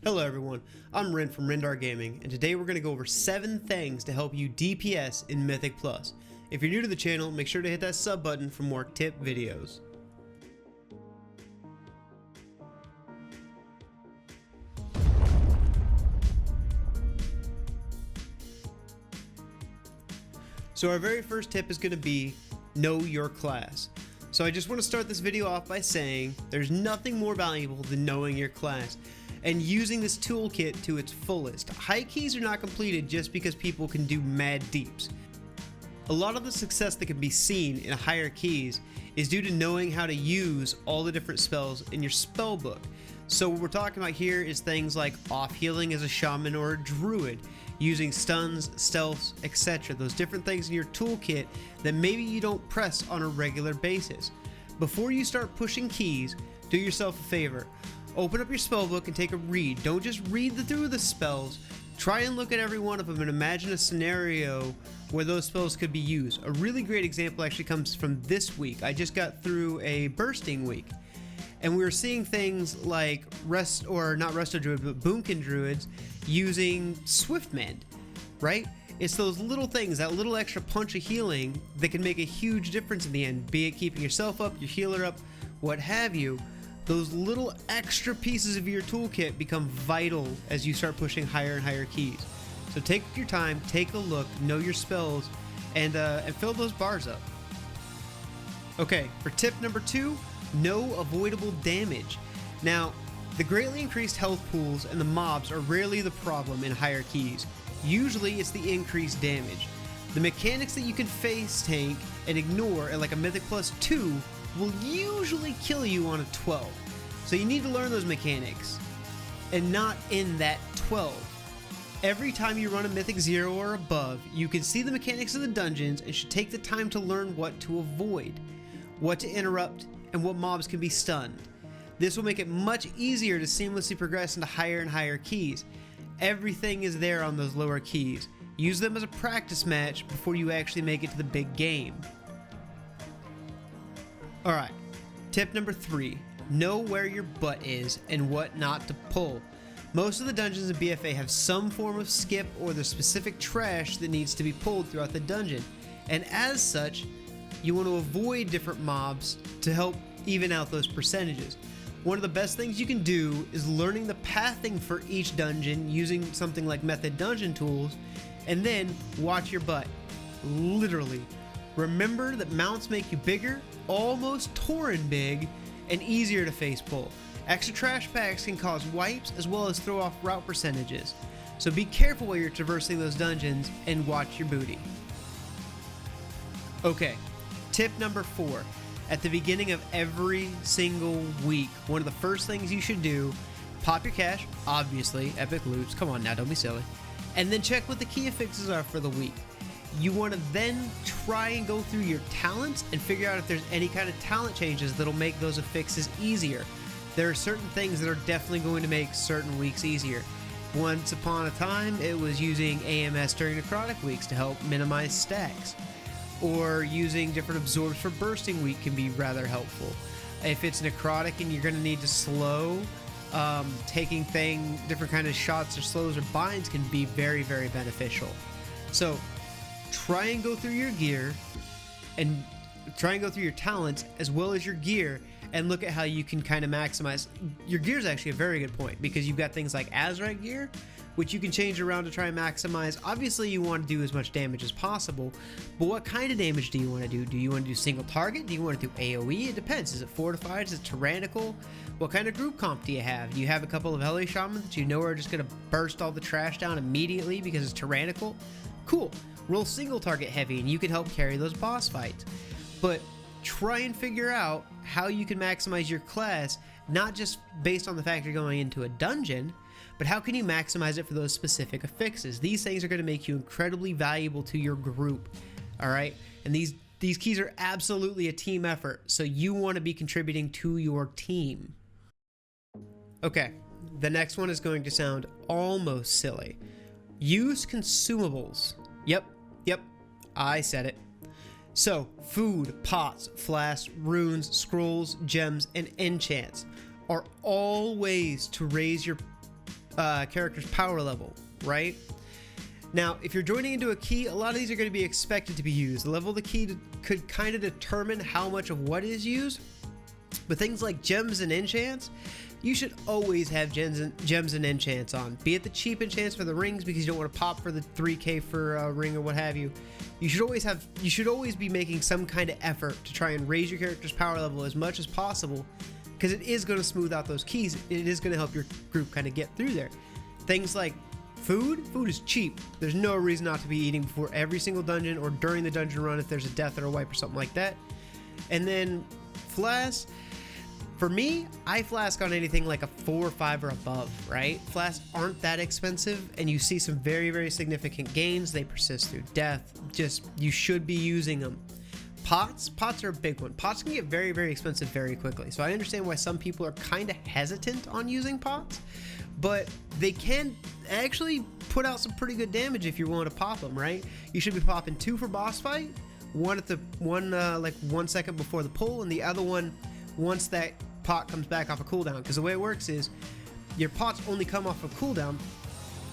Hello everyone, I'm Rin from Rindar Gaming, and today we're going to go over 7 things to help you DPS in Mythic Plus. If you're new to the channel, make sure to hit that sub button for more tip videos. So our very first tip is going to be know your class. So I just want to start this video off by saying there's nothing more valuable than knowing your class and using this toolkit to its fullest. High keys are not completed just because people can do mad deeps. A lot of the success that can be seen in higher keys is due to knowing how to use all the different spells in your spell book. So what we're talking about here is things like off healing as a shaman or a druid, using stuns, stealths, etc. Those different things in your toolkit that maybe you don't press on a regular basis. Before you start pushing keys, do yourself a favor. Open up your spellbook and take a read. Don't just read through the spells. Try and look at every one of them and imagine a scenario where those spells could be used. A really great example actually comes from this week. I just got through a bursting week, and we were seeing things like Resto Druid, but Boomkin Druids using Swiftmend, right? It's those little things, that little extra punch of healing that can make a huge difference in the end, be it keeping yourself up, your healer up, what have you. Those little extra pieces of your toolkit become vital as you start pushing higher and higher keys. So take your time, take a look, know your spells, and fill those bars up. Okay, for tip number 2, know avoidable damage. Now, the greatly increased health pools and the mobs are rarely the problem in higher keys. Usually it's the increased damage. The mechanics that you can face tank and ignore at like a Mythic Plus 2 will usually kill you on a 12. So you need to learn those mechanics and not in that 12. Every time you run a Mythic 0 or above, you can see the mechanics of the dungeons and should take the time to learn what to avoid, what to interrupt, and what mobs can be stunned. This will make it much easier to seamlessly progress into higher and higher keys. Everything is there on those lower keys. Use them as a practice match before you actually make it to the big game. Alright, tip number 3, know where your butt is and what not to pull. Most of the dungeons in BFA have some form of skip or the specific trash that needs to be pulled throughout the dungeon, and as such, you want to avoid different mobs to help even out those percentages. One of the best things you can do is learning the pathing for each dungeon using something like Method Dungeon Tools, and then watch your butt. Literally. Remember that mounts make you bigger, almost Tauren big, and easier to face pull. Extra trash packs can cause wipes as well as throw off route percentages. So be careful while you're traversing those dungeons and watch your booty. Okay, tip number 4. At the beginning of every single week, one of the first things you should do, pop your cash, obviously, epic loots, come on now, don't be silly, and then check what the key affixes are for the week. You want to then try and go through your talents and figure out if there's any kind of talent changes that'll make those affixes easier. There are certain things that are definitely going to make certain weeks easier. Once upon a time, it was using AMS during necrotic weeks to help minimize stacks, or using different absorbs for bursting week can be rather helpful. If it's necrotic and you're going to need to slow, taking different kind of shots or slows or binds can be very, very beneficial. So try and go through your gear and try and go through your talents as well as your gear and look at how you can kind of maximize. Your gear is actually a very good point because you've got things like Azurite gear, which you can change around to try and maximize. Obviously you want to do as much damage as possible, but what kind of damage do you want to do? Do you want to do single target? Do you want to do AoE? It depends. Is it fortified? Is it tyrannical? What kind of group comp do you have? Do you have a couple of Hellish Shamans that you know are just going to burst all the trash down immediately because it's tyrannical? Cool. Roll single target heavy and you can help carry those boss fights. But try and figure out how you can maximize your class, not just based on the fact you're going into a dungeon, but how can you maximize it for those specific affixes? These things are going to make you incredibly valuable to your group, all right? And these keys are absolutely a team effort, so you want to be contributing to your team. Okay, the next one is going to sound almost silly. Use consumables. Yep, I said it. So, food, pots, flasks, runes, scrolls, gems, and enchants are all ways to raise your character's power level, right? Now, if you're joining into a key, a lot of these are going to be expected to be used. The level of the key could kind of determine how much of what is used, but things like gems and enchants, you should always have gems and enchants on. Be it the cheap enchants for the rings because you don't want to pop for the 3k for a ring or what have you. You should always be making some kind of effort to try and raise your character's power level as much as possible, because it is going to smooth out those keys. It is going to help your group kind of get through there. Things like food is cheap. There's no reason not to be eating before every single dungeon or during the dungeon run if there's a death or a wipe or something like that. And then flasks, for me, I flask on anything like a 4 or 5 or above, right? Flasks aren't that expensive, and you see some very, very significant gains. They persist through death. Just, you should be using them. Pots are a big one. Pots can get very, very expensive very quickly. So I understand why some people are kind of hesitant on using pots, but they can actually put out some pretty good damage if you're willing to pop them, right? You should be popping 2 for boss fight, one like 1 second before the pull, and the other one once that pot comes back off a cooldown. Because the way it works is your pots only come off a cooldown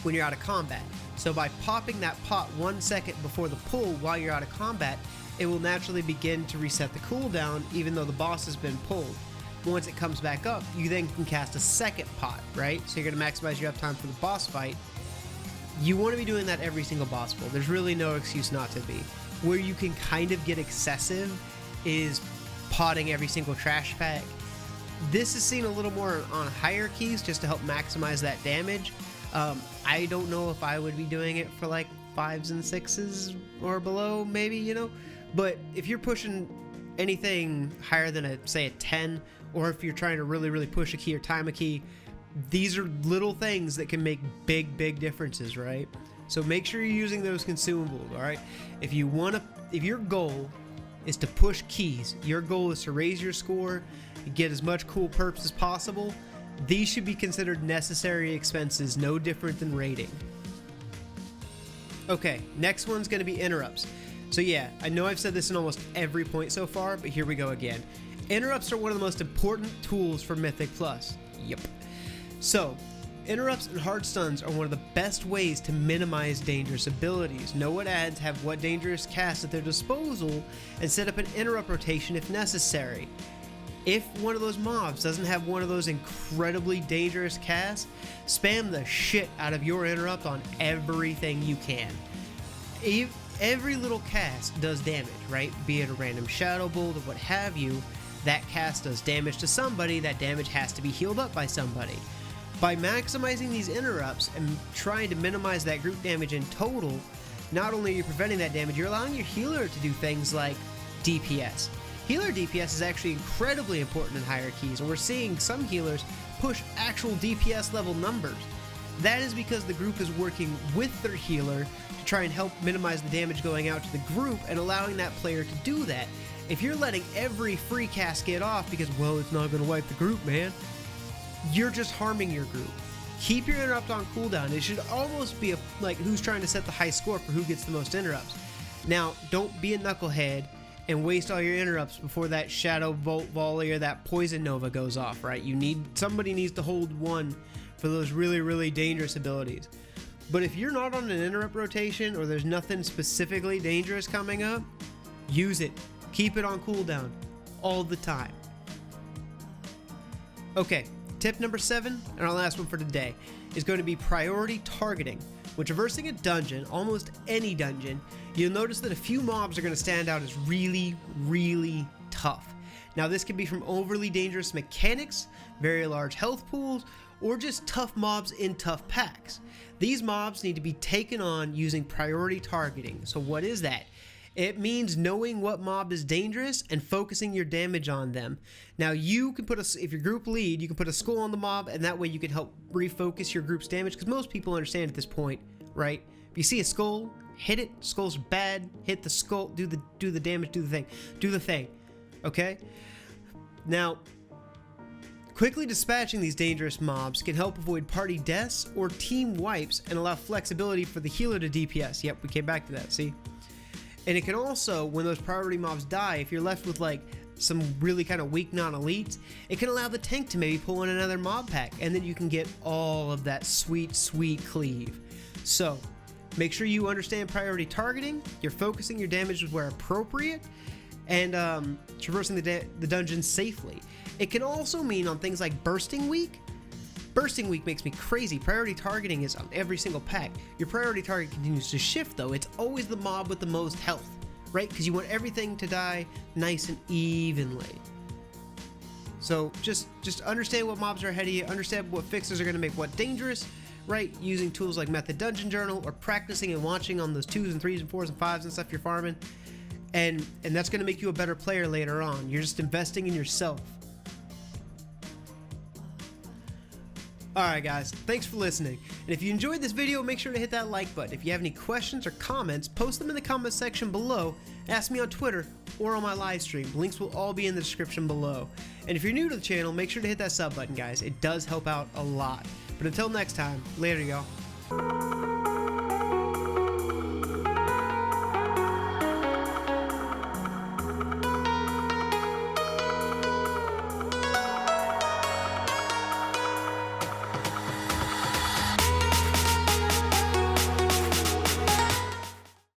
when you're out of combat. So by popping that pot 1 second before the pull while you're out of combat, it will naturally begin to reset the cooldown even though the boss has been pulled. Once it comes back up, you then can cast a second pot, right? So you're going to maximize your uptime for the boss fight. You want to be doing that every single boss pull. There's really no excuse not to be. Where you can kind of get excessive is potting every single trash pack. This is seen a little more on higher keys just to help maximize that damage. I don't know if I would be doing it for like 5s and 6s or below, maybe, you know, but if you're pushing anything higher than say a 10, or if you're trying to really push a key or time a key, these are little things that can make big differences, right? So make sure you're using those consumables, all right? If your goal is to push keys, your goal is to raise your score, get as much cool perps as possible, these should be considered necessary expenses, no different than raiding. Okay, next one's going to be interrupts. So yeah, I know I've said this in almost every point so far, but here we go again. Interrupts are one of the most important tools for Mythic Plus. Yep. So, interrupts and hard stuns are one of the best ways to minimize dangerous abilities. Know what adds have what dangerous casts at their disposal and set up an interrupt rotation if necessary. If one of those mobs doesn't have one of those incredibly dangerous casts, spam the shit out of your interrupt on everything you can. Every little cast does damage, right? Be it a random shadow bolt or what have you, that cast does damage to somebody, that damage has to be healed up by somebody. By maximizing these interrupts and trying to minimize that group damage in total, not only are you preventing that damage, you're allowing your healer to do things like DPS. Healer DPS is actually incredibly important in higher keys, and we're seeing some healers push actual DPS level numbers. That is because the group is working with their healer to try and help minimize the damage going out to the group and allowing that player to do that. If you're letting every free cast get off because, well, it's not going to wipe the group, man, you're just harming your group. Keep your interrupt on cooldown. It should almost be like who's trying to set the high score for who gets the most interrupts. Now, don't be a knucklehead and waste all your interrupts before that shadow bolt volley or that poison nova goes off, right? Somebody needs to hold one for those really dangerous abilities. But if you're not on an interrupt rotation or there's nothing specifically dangerous coming up, use it. Keep it on cooldown all the time. Okay, tip number 7, and our last one for today, is going to be priority targeting. When traversing a dungeon, almost any dungeon, you'll notice that a few mobs are going to stand out as really tough. Now this can be from overly dangerous mechanics, very large health pools, or just tough mobs in tough packs. These mobs need to be taken on using priority targeting. So what is that? It means knowing what mob is dangerous and focusing your damage on them. Now you can if your group lead, you can put a skull on the mob, and that way you can help refocus your group's damage, because most people understand at this point, right? If you see a skull, hit it. Skulls are bad. Hit the skull, do the damage, do the thing. Okay? Now, quickly dispatching these dangerous mobs can help avoid party deaths or team wipes and allow flexibility for the healer to DPS. Yep, we came back to that, see? And it can also, when those priority mobs die, if you're left with like some really kind of weak non-elites, it can allow the tank to maybe pull in another mob pack, and then you can get all of that sweet cleave. So make sure you understand priority targeting, you're focusing your damage where appropriate, and traversing the dungeon safely. It can also mean on things like Bursting Week. Bursting Week makes me crazy. Priority targeting is on every single pack. Your priority target continues to shift though. It's always the mob with the most health, right? Because you want everything to die nice and evenly. So just understand what mobs are ahead of you, understand what fixes are going to make what dangerous, right? Using tools like Method Dungeon Journal, or practicing and watching on those 2s and 3s and 4s and 5s and stuff you're farming. And that's going to make you a better player later on. You're just investing in yourself. Alright guys, thanks for listening, and if you enjoyed this video, make sure to hit that like button. If you have any questions or comments, post them in the comment section below, ask me on Twitter or on my live stream. Links will all be in the description below. And if you're new to the channel, make sure to hit that sub button guys, it does help out a lot. But until next time, later y'all.